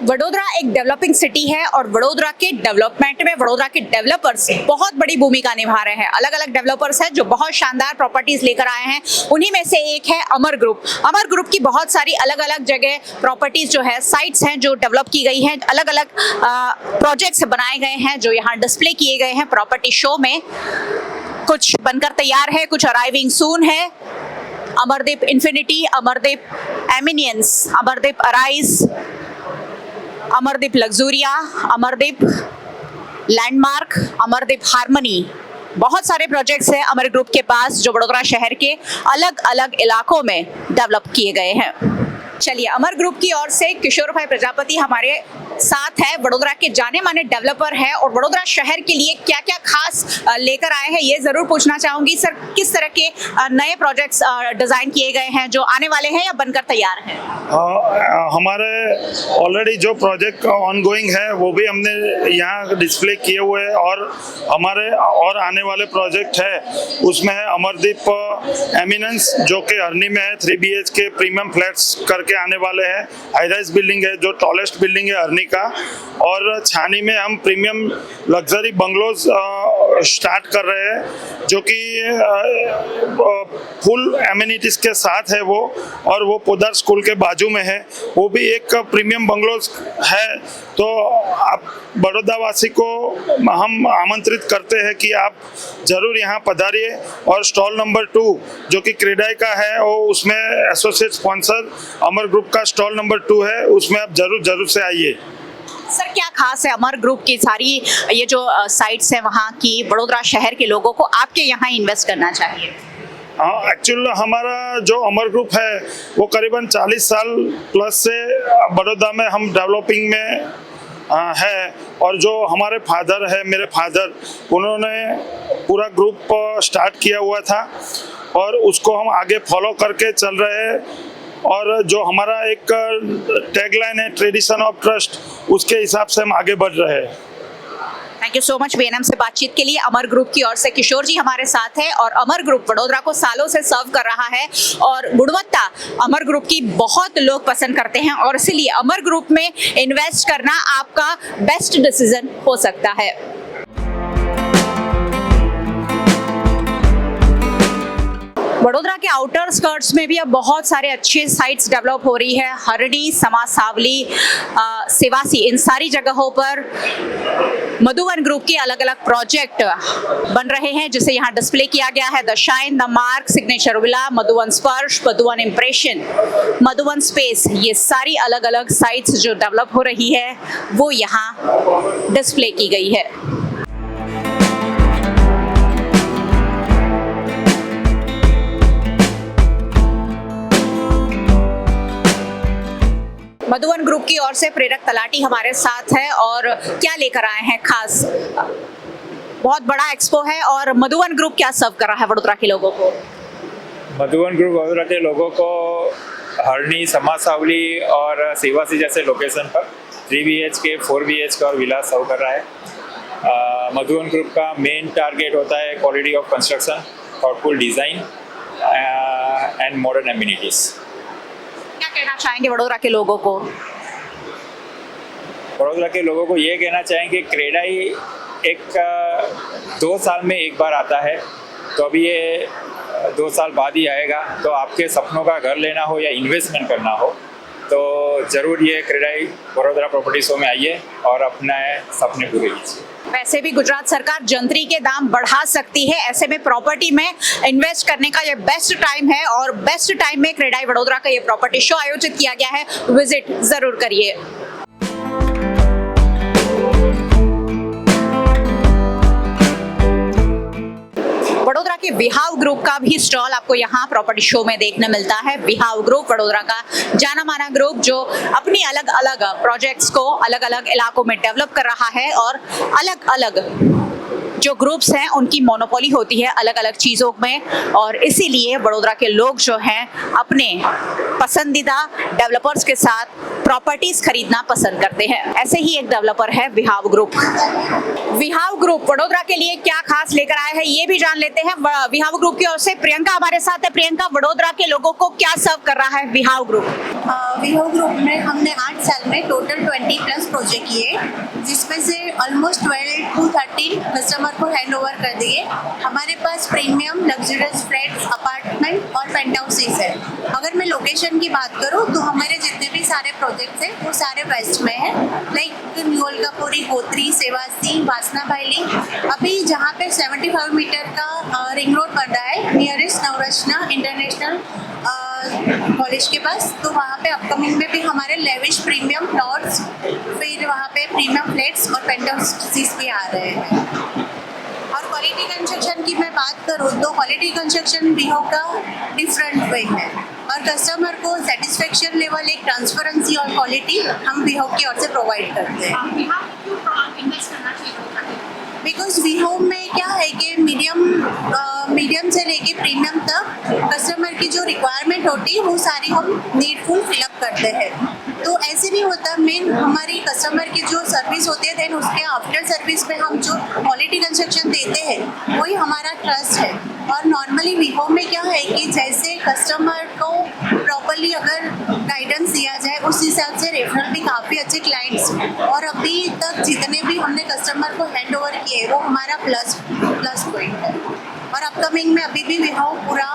वडोदरा एक डेवलपिंग सिटी है और वडोदरा के डेवलपमेंट में वडोदरा के डेवलपर्स बहुत बड़ी भूमिका निभा रहे हैं। अलग अलग डेवलपर्स हैं जो बहुत शानदार प्रॉपर्टीज लेकर आए हैं। उन्हीं में से एक है अमर ग्रुप। अमर ग्रुप की बहुत सारी अलग अलग जगह प्रॉपर्टीज जो है, साइट्स हैं जो डेवलप की गई हैं, अलग अलग प्रोजेक्ट्स बनाए गए हैं जो यहाँ डिस्प्ले किए गए हैं प्रॉपर्टी शो में। कुछ बनकर तैयार है, कुछ अराइविंग सून है। Amardeep infinity, Amardeep eminence, Amardeep arise, Amardeep luxuria, Amardeep landmark, Amardeep harmony, बहुत सारे प्रोजेक्ट्स हैं अमर ग्रुप के पास जो वडोदरा शहर के अलग अलग इलाकों में डेवलप किए गए हैं। चलिए, अमर ग्रुप की ओर से किशोर भाई प्रजापति हमारे साथ है, वडोदरा के जाने माने डेवलपर है और वडोदरा शहर के लिए क्या क्या खास लेकर आए हैं ये जरूर पूछना चाहूंगी। सर, किस तरह के नए प्रोजेक्ट्स डिजाइन किए गए हैं जो आने वाले हैं या बनकर तैयार हैं? हमारे ऑलरेडी जो प्रोजेक्ट ऑनगोइंग है वो भी हमने यहाँ डिस्प्ले किए हुए हैं और हमारे और आने वाले प्रोजेक्ट है उसमें है अमरदीप एमिनेंस जो कि हरनी में है, 3 BHK प्रीमियम फ्लैट्स करके आने वाले हैं। हाई-राइज बिल्डिंग है जो टॉलेस्ट बिल्डिंग है हरनी का, और छानी में हम प्रीमियम लग्जरी बंगलोज स्टार्ट कर रहे हैं जो कि फुल एमिनिटीज के साथ है वो, और वो पोदार स्कूल के बाजू में है, वो भी एक प्रीमियम बंगलोज है। तो आप बड़ौदावासी को हम आमंत्रित करते हैं कि आप जरूर यहाँ पधारिए। और स्टॉल नंबर 2 जो कि क्रेडाई का है वो उसमें एसोसिएट स्पॉन्सर अमर ग्रुप का स्टॉल नंबर 2 है, उसमें आप जरूर से आइए। सर, क्या खास है अमर ग्रुप की सारी ये जो साइट्स है वहाँ की, वडोदरा शहर के लोगों को आपके यहाँ इन्वेस्ट करना चाहिए? एक्चुअल हमारा जो अमर ग्रुप है वो करीबन 40 साल प्लस से बड़ौदा में हम डेवलपिंग में है, और जो हमारे फादर है, मेरे फादर, उन्होंने पूरा ग्रुप स्टार्ट किया हुआ था और उसको हम आगे फॉलो करके चल रहे हैं। और जो हमारा एक टैगलाइन है ट्रेडिशन ऑफ ट्रस्ट, उसके हिसाब से हम आगे बढ़ रहे हैं। Thank you so much VNM से बातचीत के लिए। अमर ग्रुप की ओर से किशोर जी हमारे साथ है और अमर ग्रुप वडोदरा को सालों से सर्व कर रहा है और गुणवत्ता अमर ग्रुप की बहुत लोग पसंद करते हैं और इसीलिए अमर ग्रुप में इन्वेस्ट करना आपका बेस्ट डिसीजन हो सकता है। वडोदरा के आउटर स्कर्ट्स में भी अब बहुत सारे अच्छे साइट्स डेवलप हो रही है। हरणी, समासावली, सेवासी, इन सारी जगहों पर मधुवन ग्रुप के अलग अलग प्रोजेक्ट बन रहे हैं, जिसे यहाँ डिस्प्ले किया गया है। The shine, the mark, signature villa, Madhuvan Sparsh, Madhuvan impression, Madhuvan space, ये सारी अलग अलग साइट्स जो डेवलप हो रही है वो यहाँ डिस्प्ले की गई है। मधुवन ग्रुप की ओर से प्रेरक तलाटी हमारे साथ है और क्या लेकर आए हैं खास? बहुत बड़ा एक्सपो है और मधुवन ग्रुप क्या सर्व कर रहा है वडोदरा के लोगों को? मधुवन ग्रुप वडोदरा के लोगों को हरणी, समासावली और सेवासी जैसे लोकेशन पर 3 BHK, 4 BHK और विला सर्व कर रहा है। मधुवन ग्रुप का मेन टारगेट होता है quality of construction, thoughtful design and modern amenities. क्या कहना चाहेंगे वडोदरा के लोगों को? वडोदरा के लोगों को ये कहना चाहेंगे क्रेडाई एक 2 साल में एक बार आता है, तो अभी ये 2 साल बाद ही आएगा। तो आपके सपनों का घर लेना हो या इन्वेस्टमेंट करना हो तो ज़रूर ये क्रेडाई वडोदरा प्रॉपर्टी शो में आइए और अपने सपने पूरे कीजिए। वैसे भी गुजरात सरकार जंतरी के दाम बढ़ा सकती है, ऐसे में प्रॉपर्टी में इन्वेस्ट करने का ये बेस्ट टाइम है और बेस्ट टाइम में क्रेडाई वडोदरा का ये प्रॉपर्टी शो आयोजित किया गया है। विजिट जरूर करिए। वडोदरा के विहाव ग्रुप का भी स्टॉल आपको यहाँ प्रॉपर्टी शो में देखने मिलता है। विहाव ग्रुप वडोदरा का जाना माना ग्रुप जो अपनी अलग अलग प्रोजेक्ट्स को अलग अलग इलाकों में डेवलप कर रहा है और अलग अलग जो ग्रुप्स हैं उनकी मोनोपोली होती है अलग अलग चीज़ों में, और इसीलिए वडोदरा के लोग जो हैं अपने पसंदीदा डेवलपर्स के साथ प्रॉपर्टीज खरीदना पसंद करते हैं। ऐसे ही एक डेवलपर है विहाव ग्रुप। विहाव ग्रुप वडोदरा के लिए क्या खास लेकर आए हैं ये भी जान लेते हैं। विहाव ग्रुप की ओर से प्रियंका हमारे साथ है। प्रियंका, वडोदरा के लोगों को क्या सर्व कर रहा है विहाव ग्रुप? विहाव ग्रुप में हमने 8 साल में टोटल 20+ प्रोजेक्ट किए, जिसमें से ऑलमोस्ट 12 to 13 कस्टमर को हैंड ओवर कर दिए। हमारे पास प्रीमियम लग्जरियस फ्लैट्स, अपार्टमेंट और पेंट हाउसेस है। अगर मैं लोकेशन की बात करूँ तो हमारे जितने भी सारे प्रोजेक्ट्स हैं वो सारे वेस्ट में हैं, लाइक न्यूअलकापुरी, गोत्री, सेवासी, वासना भाईली। अभी जहाँ पे 75 मीटर का रिंग रोड बन रहा है नियरेस्ट नवरत्ना इंटरनेशनल कॉलेज के पास, तो वहाँ पे अपकमिंग में भी हमारे लेविश प्रीमियम प्लॉट्स, फिर वहाँ पे प्रीमियम फ्लैट्स और पेंट हाउसेस भी आ रहे हैं। और क्वालिटी कंस्ट्रक्शन की मैं बात करूँ तो क्वालिटी कंस्ट्रक्शन विहाव का डिफरेंट वे है और कस्टमर को सेटिस्फेक्शन लेवल, एक ट्रांसपेरेंसी और क्वालिटी हम विहाव की ओर से प्रोवाइड करते हैं। बिकॉज विहाव में क्या है कि मीडियम से लेके प्रीमियम तक कस्टमर की जो रिक्वायरमेंट होती है वो सारी हम नीडफुल फिलअप करते हैं। तो ऐसे नहीं होता, मेन हमारी कस्टमर की जो सर्विस होती है देन उसके आफ्टर सर्विस में हम जो क्वालिटी कंस्ट्रक्शन देते हैं वही हमारा ट्रस्ट है। और नॉर्मली विहाव में क्या है कि जैसे कस्टमर को प्रॉपरली अगर गाइडेंस दिया जाए उस हिसाब से रेफरल भी काफ़ी अच्छे क्लाइंट्स, और अभी तक जितने भी हमने कस्टमर को हैंड ओवर किए वो हमारा प्लस पॉइंट है। और अपकमिंग में अभी भी विहाव पूरा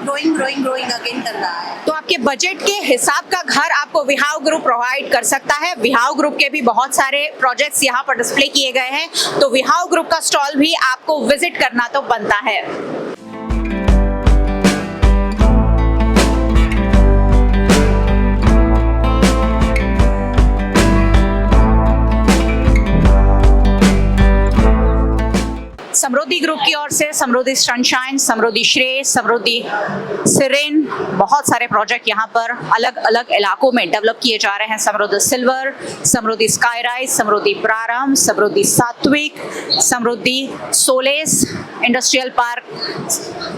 ग्रोइंग अगेन कर रहा है। तो आपके बजट के हिसाब का घर आपको विहाव ग्रुप प्रोवाइड कर सकता है। विहाव ग्रुप के भी बहुत सारे प्रोजेक्ट्स यहाँ पर डिस्प्ले किए गए हैं, तो विहाव ग्रुप का स्टॉल भी आपको विजिट करना तो बनता है। समृद्धि ग्रुप की ओर से समृद्धि सनशाइन, समृद्धि श्रेय, समृद्धि सिरेन, बहुत सारे प्रोजेक्ट यहाँ पर अलग अलग इलाकों में डेवलप किए जा रहे हैं। समृद्धि सिल्वर, समृद्धि स्काईराइज, समृद्धि प्रारंभ, समृद्धि सात्विक, समृद्धि सोलेस, इंडस्ट्रियल पार्क,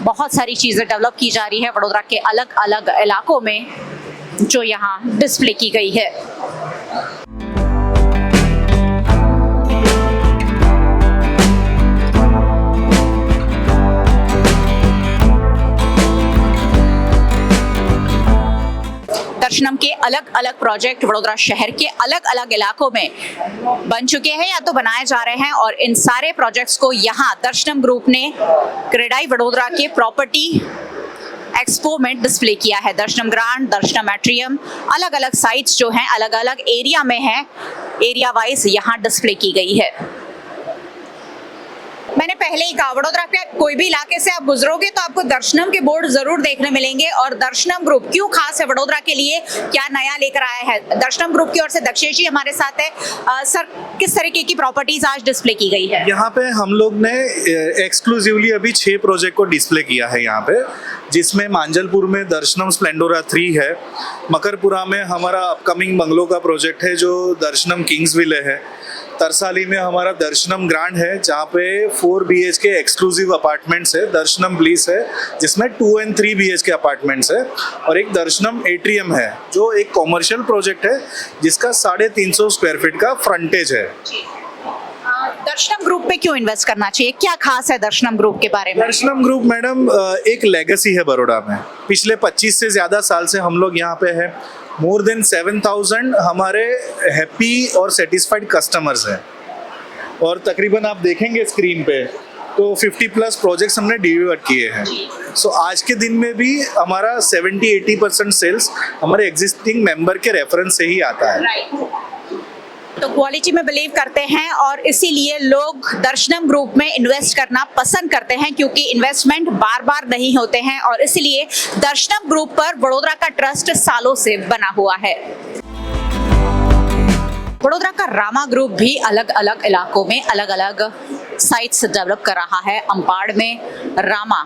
बहुत सारी चीज़ें डेवलप की जा रही है वडोदरा के अलग अलग इलाकों में जो यहाँ डिस्प्ले की गई है। दर्शनम के अलग अलग प्रोजेक्ट वडोदरा शहर के अलग अलग इलाकों में बन चुके हैं या तो बनाए जा रहे हैं, और इन सारे प्रोजेक्ट्स को यहाँ दर्शनम ग्रुप ने क्रेडाई वडोदरा के प्रॉपर्टी एक्सपो में डिस्प्ले किया है। दर्शनम ग्रांड, दर्शनम एट्रियम, अलग अलग साइट्स जो हैं अलग अलग एरिया में हैं, एरिया वाइज यहाँ डिस्प्ले की गई है। मैंने पहले ही कहा, वडोदरा के कोई भी इलाके से आप गुजरोगे तो आपको दर्शनम के बोर्ड जरूर देखने मिलेंगे। और दर्शनम ग्रुप क्यों खास है वडोदरा के लिए, क्या नया लेकर आया है, दर्शनम ग्रुप की ओर से दक्षेश जी हमारे साथ है। सर, किस तरीके की प्रॉपर्टीज आज डिस्प्ले की गई है? यहाँ पे हम लोग ने एक्सक्लूसिवली अभी 6 प्रोजेक्ट को डिस्प्ले किया है यहाँ पे, जिसमें मांजलपुर में दर्शनम स्प्लेंडोरा 3 है, मकरपुरा में हमारा अपकमिंग बंगलो का प्रोजेक्ट है जो दर्शनम किंग्स विले है, तरसाली में हमारा दर्शनम ग्रांड है जहाँ पे 4 BHK एक्सक्लूसिव अपार्टमेंट्स है, दर्शनम ब्लीस है जिसमें 2 and 3 BHK अपार्टमेंट्स है, और एक दर्शनम एट्रियम है जो एक कॉमर्शियल प्रोजेक्ट है जिसका 350 स्क्वायर फीट का फ्रंटेज है। दर्शनम ग्रुप पे क्यों इन्वेस्ट करना चाहिए, क्या खास है दर्शनम ग्रुप के बारे में? दर्शनम ग्रुप मैडम एक लेगेसी है बड़ौदा में। पिछले 25 से ज़्यादा साल से हम लोग यहाँ पे हैं। मोर देन 7000 हमारे हैप्पी और सेटिस्फाइड कस्टमर्स हैं, और तकरीबन आप देखेंगे स्क्रीन पे तो 50+ प्रोजेक्ट्स हमने डिलीवर किए हैं। सो आज के दिन में भी हमारा 70-80% सेल्स हमारे एग्जिस्टिंग मेंबर के रेफरेंस से ही आता है। तो क्वालिटी में बिलीव करते हैं और इसीलिए लोग दर्शनम ग्रुप में इन्वेस्ट करना पसंद करते हैं, क्योंकि इन्वेस्टमेंट बार बार नहीं होते हैं और इसीलिए दर्शनम ग्रुप पर वडोदरा का ट्रस्ट सालों से बना हुआ है। वडोदरा का रामा ग्रुप भी अलग अलग इलाकों में अलग अलग साइट्स डेवलप कर रहा है। अम्पाड़ में रामा,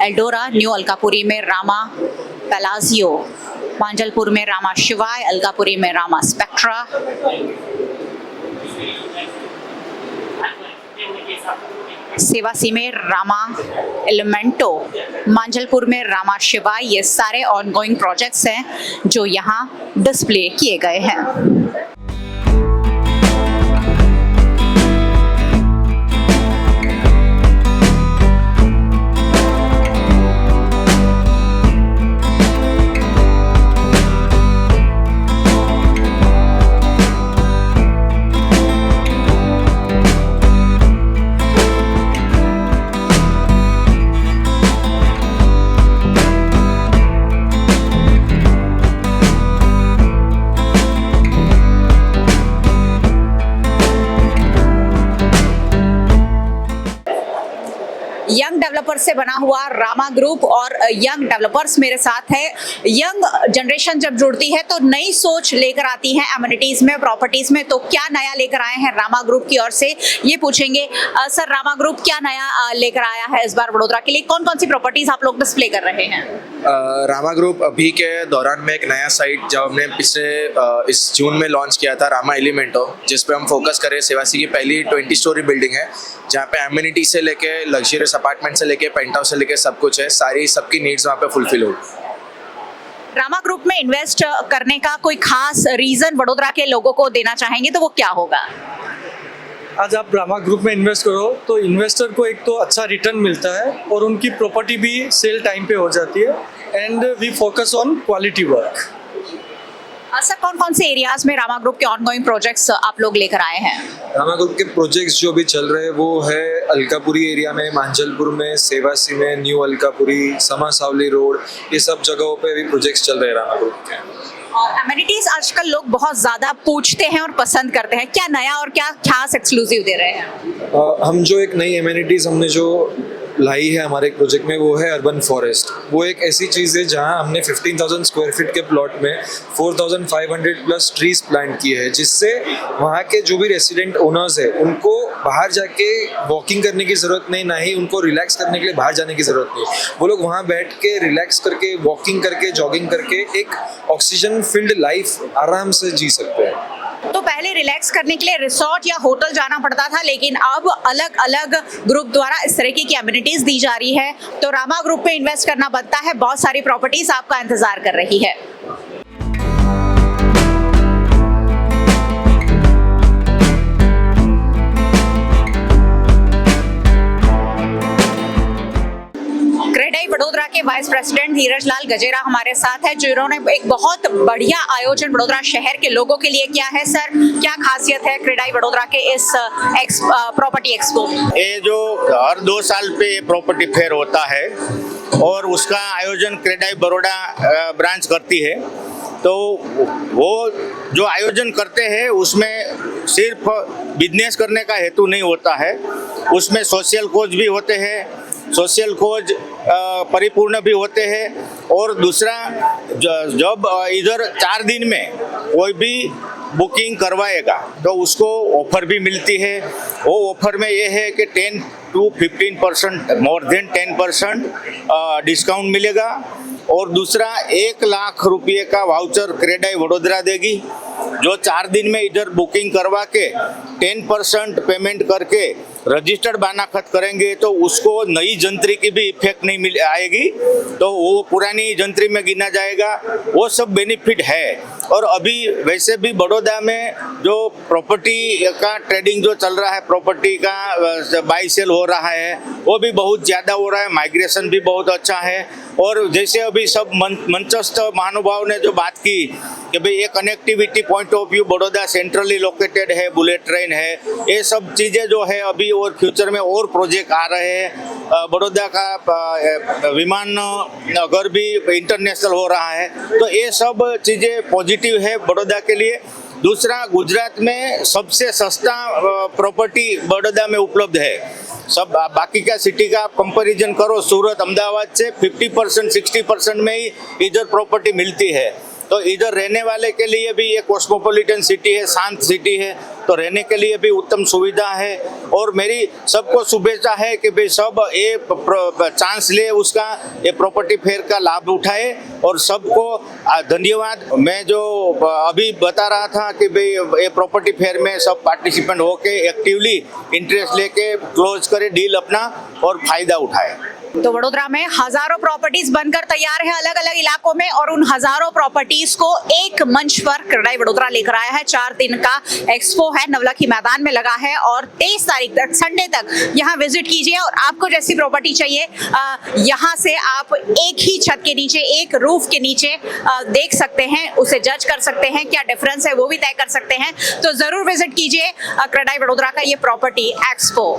एल्डोरा, न्यू अलकापुरी में रामा पैलाजियो, मांजलपुर में रामा शिवाय, अलकापुरी में रामा स्पेक्ट्रा, सेवासी में रामा एलिमेंटो, मांजलपुर में रामा शिवाय, ये सारे ऑनगोइंग प्रोजेक्ट्स हैं जो यहाँ डिस्प्ले किए गए हैं। यंग डेवलपर्स से बना हुआ रामा ग्रुप और यंग डेवलपर्स मेरे साथ है। यंग जनरेशन जब जुड़ती है तो नई सोच लेकर आती है एमिनिटीज में, प्रॉपर्टीज में। तो क्या नया लेकर आए हैं रामा ग्रुप की ओर से, ये पूछेंगे। सर, रामा ग्रुप क्या नया लेकर आया है इस बार वडोदरा के लिए, कौन कौन सी प्रॉपर्टीज आप लोग डिस्प्ले कर रहे हैं? रामा ग्रुप अभी के दौरान में एक नया साइट जब हमने पिछले इस जून में लॉन्च किया था, रामा एलिमेंटो, जिस पे हम फोकस करें। सेवासी की पहली 20 स्टोरी बिल्डिंग है जहाँ पे एमिनिटी से लेके लग्जरियस अपार्टमेंट से लेके पेंट हाउस से लेके सब कुछ है, सबकी नीड्स वहाँ पे फुलफिल हो। रामा ग्रुप में इन्वेस्ट करने का कोई खास रीजन वडोदरा के लोगों को देना चाहेंगे तो वो क्या होगा? आज आप रामा ग्रुप में इन्वेस्ट करो तो इन्वेस्टर को एक तो अच्छा रिटर्न मिलता है और उनकी प्रॉपर्टी भी सेल टाइम पे हो जाती है, and we focus on quality work. Sir, कौन कौन से एरियाज में रामा ग्रुप के ऑनगोइंग प्रोजेक्ट्स आप लोग लेकर आए हैं? रामा ग्रुप के प्रोजेक्ट्स जो भी चल रहे हैं वो है अलकापुरी एरिया में, मांजलपुर में, सेवासी में, न्यू अलकापुरी, समासावली रोड, ये सब जगहों पे भी प्रोजेक्ट्स चल रहे हैं रामा ग्रुप के। और एमिनिटीज आजकल लोग बहुत ज्यादा पूछते हैं और पसंद करते हैं, क्या नया और क्या खास एक्सक्लूसिव दे रहे हैं? हम जो एक नई एमिनिटीज हमने जो लाई है हमारे एक प्रोजेक्ट में वो है अर्बन फॉरेस्ट। वो एक ऐसी चीज़ है जहां हमने 15,000 स्क्वायर फीट के प्लॉट में 4,500+ ट्रीज प्लांट किए हैं, जिससे वहाँ के जो भी रेसिडेंट ओनर्स है उनको बाहर जाके वॉकिंग करने की ज़रूरत नहीं, ना ही उनको रिलैक्स करने के लिए बाहर जाने की ज़रूरत नहीं। वो लोग वहाँ बैठ के रिलैक्स करके, वॉकिंग करके, जॉगिंग करके एक ऑक्सीजन फील्ड लाइफ आराम से जी सकते हैं। तो पहले रिलैक्स करने के लिए रिसोर्ट या होटल जाना पड़ता था, लेकिन अब अलग अलग ग्रुप द्वारा इस तरीके की एमिनिटीज दी जा रही है। तो रामा ग्रुप में इन्वेस्ट करना बनता है, बहुत सारी प्रॉपर्टीज आपका इंतजार कर रही है। क्रेडाई वडोदरा के वाइस प्रेसिडेंट धीरज लाल गजेरा हमारे साथ है, जिन्होंने एक बहुत बढ़िया आयोजन वडोदरा शहर के लोगों के लिए किया है। सर, क्या खासियत है क्रेडाई वडोदरा के इस प्रॉपर्टी एक्सपो? ये जो हर 2 साल पे प्रॉपर्टी फेयर होता है और उसका आयोजन क्रेडाई बड़ौदा ब्रांच करती है, तो वो जो आयोजन करते हैं उसमें सिर्फ बिजनेस करने का हेतु नहीं होता है, उसमें सोशल कोज भी होते हैं, सोशल कोज परिपूर्ण भी होते हैं। और दूसरा, जब इधर 4 दिन में कोई भी बुकिंग करवाएगा तो उसको ऑफर भी मिलती है। वो ऑफर में ये है कि 10 to 15%, मोर देन 10% डिस्काउंट मिलेगा। और दूसरा, 1 लाख रुपये का वाउचर क्रेडाई वडोदरा देगी। जो 4 दिन में इधर बुकिंग करवा के 10% पेमेंट करके रजिस्टर्ड बानाखत करेंगे तो उसको नई जंत्री की भी इफेक्ट नहीं मिल आएगी, तो वो पुरानी जंत्री में गिना जाएगा। वो सब बेनिफिट है। और अभी वैसे भी बड़ौदा में जो प्रॉपर्टी का ट्रेडिंग जो चल रहा है, प्रॉपर्टी का बाई सेल हो रहा है, वो भी बहुत ज़्यादा हो रहा है, माइग्रेशन भी बहुत अच्छा है। और जैसे अभी सब मंचस्थ महानुभाव ने जो बात की कि भाई ये connectivity point of view Baroda centrally located है, बुलेट ट्रेन है, ये सब चीज़ें जो है अभी और फ्यूचर में और प्रोजेक्ट आ रहे हैं। बड़ौदा का विमान घर भी इंटरनेशनल हो रहा है, तो ये सब चीज़ें पॉजिटिव है बड़ौदा के लिए। दूसरा, गुजरात में सबसे सस्ता प्रॉपर्टी बड़ौदा में उपलब्ध है। सब बाकी का सिटी का आप कंपैरिजन करो, सूरत अहमदाबाद से 50% 60% में ही इधर प्रॉपर्टी मिलती है। तो इधर रहने वाले के लिए भी ये कॉस्मोपॉलिटन सिटी है, शांत सिटी है, तो रहने के लिए भी उत्तम सुविधा है। और मेरी सबको शुभेच्छा है कि भाई सब ये चांस ले, उसका ये प्रॉपर्टी फेयर का लाभ उठाए। और सबको धन्यवाद। मैं जो अभी बता रहा था कि भाई ये प्रॉपर्टी फेयर में सब पार्टिसिपेंट होके एक्टिवली इंटरेस्ट लेके क्लोज करे डील अपना और फायदा उठाए। तो वडोदरा में हजारों प्रॉपर्टीज बनकर तैयार है अलग अलग इलाकों में, और उन हजारों प्रॉपर्टीज को एक मंच पर क्रेडाई वडोदरा लेकर आया है। 4 दिन का एक्सपो है, नवलखी मैदान में लगा है, और 23 तारीख तक, संडे तक यहाँ विजिट कीजिए। और आपको जैसी प्रॉपर्टी चाहिए, यहाँ से आप एक ही छत के नीचे, एक रूफ के नीचे देख सकते हैं, उसे जज कर सकते हैं, क्या डिफरेंस है वो भी तय कर सकते हैं। तो जरूर विजिट कीजिए क्रेडाई वडोदरा का ये प्रॉपर्टी एक्सपो।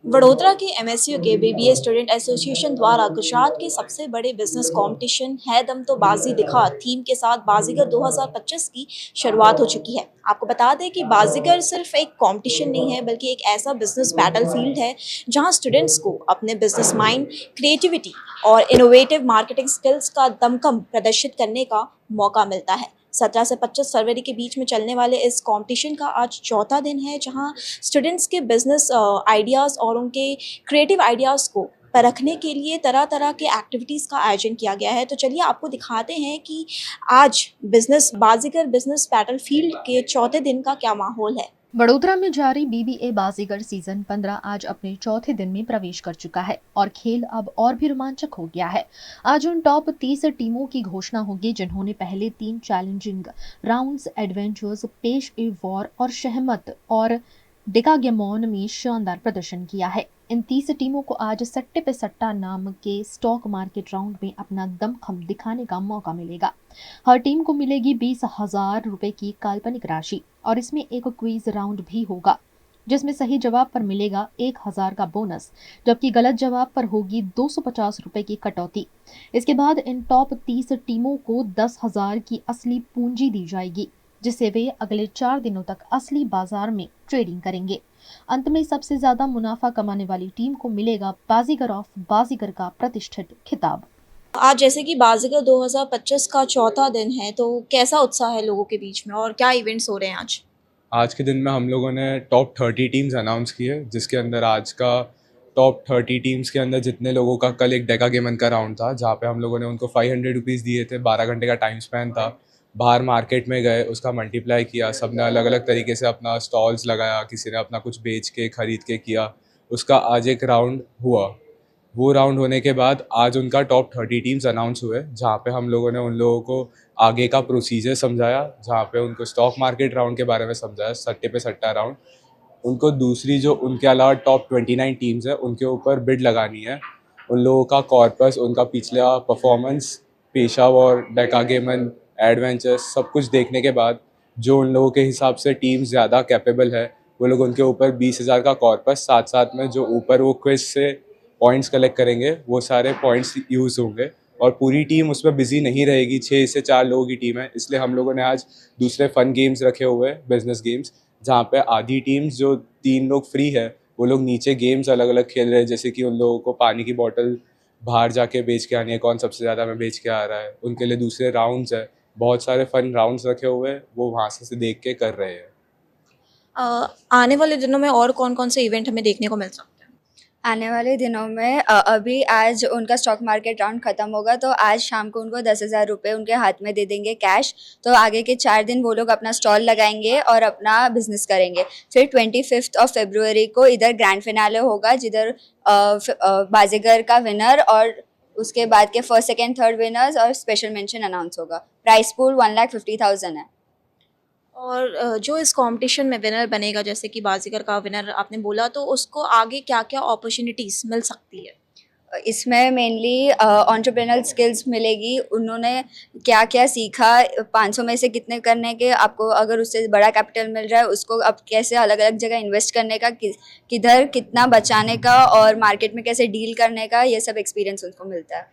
वडोदरा के MSU के BBA स्टूडेंट एसोसिएशन द्वारा गुजरात के सबसे बड़े बिजनेस कंपटीशन है दम तो बाजी दिखा थीम के साथ बाजीगर 2025 की शुरुआत हो चुकी है। आपको बता दें कि बाजीगर सिर्फ एक कंपटीशन नहीं है, बल्कि एक ऐसा बिजनेस बैटलफील्ड है जहां स्टूडेंट्स को अपने बिजनेस माइंड, क्रिएटिविटी और इनोवेटिव मार्केटिंग स्किल्स का दमखम प्रदर्शित करने का मौका मिलता है। 17 से 25 फरवरी के बीच में चलने वाले इस कंपटीशन का आज 4था दिन है, जहां स्टूडेंट्स के बिजनेस आइडियाज़ और उनके क्रिएटिव आइडियाज़ को परखने के लिए तरह तरह के एक्टिविटीज़ का आयोजन किया गया है। तो चलिए आपको दिखाते हैं कि आज बाजीगर बिजनेस बैटलफील्ड के 4थे दिन का क्या माहौल है। वडोदरा में जारी BBA बाजीगर सीजन 15 आज अपने 4थे दिन में प्रवेश कर चुका है और खेल अब और भी रोमांचक हो गया है। आज उन टॉप 30 टीमों की घोषणा होगी जिन्होंने पहले 3 चैलेंजिंग राउंड्स, एडवेंचर्स, पेश ए वॉर और शहमत और डिकागेमॉन में शानदार प्रदर्शन किया है। इन 30 टीमों को आज सट्टे पे सट्टा नाम के स्टॉक मार्केट राउंड में अपना दमखम दिखाने का मौका मिलेगा। हर टीम को मिलेगी 20,000 रुपए की काल्पनिक राशि और इसमें एक क्विज राउंड भी होगा जिसमें सही जवाब पर मिलेगा 1,000 का बोनस, जबकि गलत जवाब पर होगी 250 रुपए की कटौती। इसके बाद इन टॉप 30 टीमों को 10,000 की असली पूंजी दी जाएगी जिससे वे अगले 4 दिनों तक असली बाजार में ट्रेडिंग करेंगे। अंत में सबसे ज्यादा मुनाफा कमाने वाली टीम को मिलेगा बाजीगर ऑफ बाजीगर का प्रतिष्ठित खिताब। आज जैसे कि बाजीगर 2025 का 4था दिन है, तो कैसा उत्साह है लोगों के बीच में और क्या इवेंट्स हो रहे हैं आज के दिन में हम लोगों ने टॉप 30 टीम्स अनाउंस की है, जिसके अंदर आज का टॉप 30 टीम्स के अंदर जितने लोगों का कल एक डेकागेमन का राउंड था जहाँ पे हम लोगों ने उनको 500 रुपीज़ दिए थे। 12 घंटे का टाइम स्पैन था, बाहर मार्केट में गए, उसका मल्टीप्लाई किया, सब ने अलग अलग तरीके से अपना स्टॉल्स लगाया, किसी ने अपना कुछ बेच के खरीद के किया, उसका आज एक राउंड हुआ। वो राउंड होने के बाद आज उनका टॉप 30 टीम्स अनाउंस हुए, जहाँ पे हम लोगों ने उन लोगों को आगे का प्रोसीजर समझाया, जहाँ पे उनको स्टॉक मार्केट राउंड के बारे में समझाया, सट्टे पे सट्टा राउंड। उनको दूसरी जो उनके अलावा टॉप 29 टीम्स है उनके ऊपर बिड लगानी है, उन लोगों का कॉर्पस, उनका पिछला परफॉर्मेंस, पेशावर, डेकागेमन, एडवेंचर्स सब कुछ देखने के बाद जो उन लोगों के हिसाब से टीम ज़्यादा कैपेबल है वो लोग उनके ऊपर 20,000 का कॉर्पस, साथ साथ में जो ऊपर वो क्विज से पॉइंट्स कलेक्ट करेंगे वो सारे पॉइंट्स यूज़ होंगे और पूरी टीम उसमें बिजी नहीं रहेगी। 6 से 4 लोगों की टीम है, इसलिए हम लोगों ने आज दूसरे फन गेम्स रखे हुए हैं, बिजनेस गेम्स, जहाँ पे आधी टीम्स जो 3 लोग फ्री है वो लोग नीचे गेम्स अलग अलग खेल रहे हैं, जैसे कि उन लोगों को पानी की बॉटल बाहर जाके बेच के आनी है, कौन सबसे ज़्यादा में बेच के आ रहा है, उनके लिए दूसरे राउंड्स है, बहुत सारे फन राउंड्स रखे हुए हैं, वो वहाँ से देख के कर रहे हैं। आने वाले दिनों में और कौन कौन से इवेंट हमें देखने को मिल सकते हैं? आने वाले दिनों में अभी आज उनका स्टॉक मार्केट राउंड ख़त्म होगा तो आज शाम को उनको 10,000 रुपये उनके हाथ में दे देंगे कैश। तो आगे के 4 दिन वो लोग अपना स्टॉल लगाएंगे और अपना बिजनेस करेंगे। फिर 25 फरवरी को इधर ग्रैंड फिनाले होगा, जिधर बाजीगर का विनर और उसके बाद के फर्स्ट सेकेंड थर्ड विनर्स और स्पेशल मेंशन अनाउंस होगा। प्राइस पूल 1,50,000 है। और जो इस कंपटीशन में विनर बनेगा, जैसे कि बाजीगर का विनर आपने बोला, तो उसको आगे क्या क्या अपॉर्चुनिटीज़ मिल सकती है? इसमें मेनली एंटरप्रेन्योरल स्किल्स मिलेगी। उन्होंने क्या क्या सीखा, 500 में से कितने करने के, आपको अगर उससे बड़ा कैपिटल मिल रहा है उसको अब कैसे अलग अलग जगह इन्वेस्ट करने का, किधर कितना बचाने का और मार्केट में कैसे डील करने का, ये सब एक्सपीरियंस उनको मिलता है।